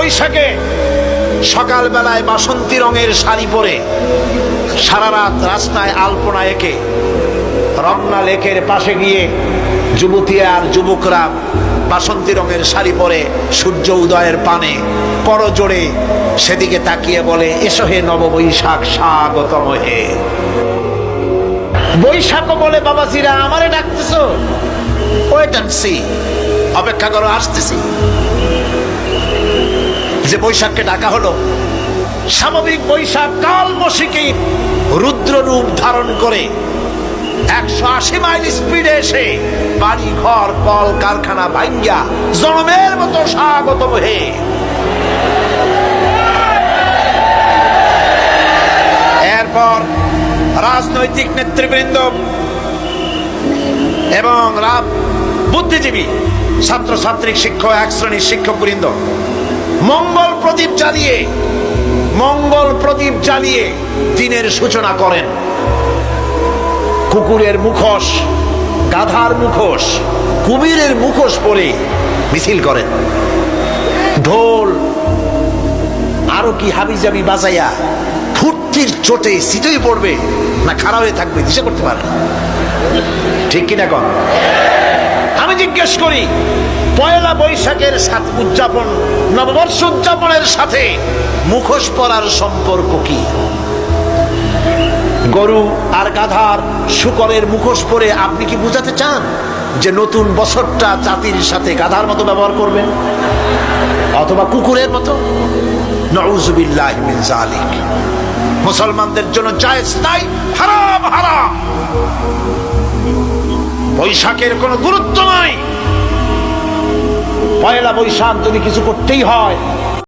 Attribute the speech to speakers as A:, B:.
A: বৈশাখে সকাল বেলায় বাসন্তী রঙের শাড়ি পরে সারা রাত রাস্তায় আলপনা এঁকে রমনা লেকের পাশে গিয়ে যুবতী আর যুবকরা বাসন্তী রঙের শাড়ি পরে সূর্য উদয়ের পানে করজোড়ে সেদিকে তাকিয়ে বলে, এসো হে নববৈশাখ স্বাগতম হে। বৈশাখ বলে, বাবাজিরা আমারে ডাকতেছো? ওয়েট এন্ড সি, অপেক্ষা করো, আসতেছি। যে বৈশাখকে ডাকা হলো, স্বাভাবিক বৈশাখ কালবৈশাখী রুদ্র রূপ ধারণ করে 180 মাইল স্পিডে এসে বাড়ি ঘর কল কারখানা ভাঙ্গা জনমের মতো স্বাগতম হে। এরপর রাজনৈতিক নেতৃবৃন্দ এবং বুদ্ধিজীবী, ছাত্রছাত্রী, শিক্ষক, এক শ্রেণীর শিক্ষক বৃন্দ মঙ্গল প্রদীপ জ্বালিয়ে দিনের সূচনা করেন। কুকুরের মুখোশ, গাধার মুখোশ, কুমিরের মুখোশ পরে মিছিল করেন। ঢোল আরো কি হাবিজাবি বাজাইয়া ফুর্তির চোটে সিটই পড়বে না খাড়া হয়ে থাকবে দিশা করতে পারে না। ঠিক কিনা কন? আমি জিজ্ঞেস করি, পয়লা বৈশাখের উদযাপন, নববর্ষ উদযাপনের সাথে মুখোশ পরার সম্পর্ক কি? গরু আর গাধার শূকরের মুখোশ পরে আপনি কি বুঝাতে চান যে নতুন বছরটা জাতির সাথে গাধার মতো ব্যবহার করবেন অথবা কুকুরের মতো? নাউযুবিল্লাহি মিন যালিক। মুসলমানদের জন্য জায়েজ নাই, হারাম হারাম। বৈশাখের কোনো গুরুত্ব নাই। পয়লা বৈশাখ যদি কিছু করতেই হয়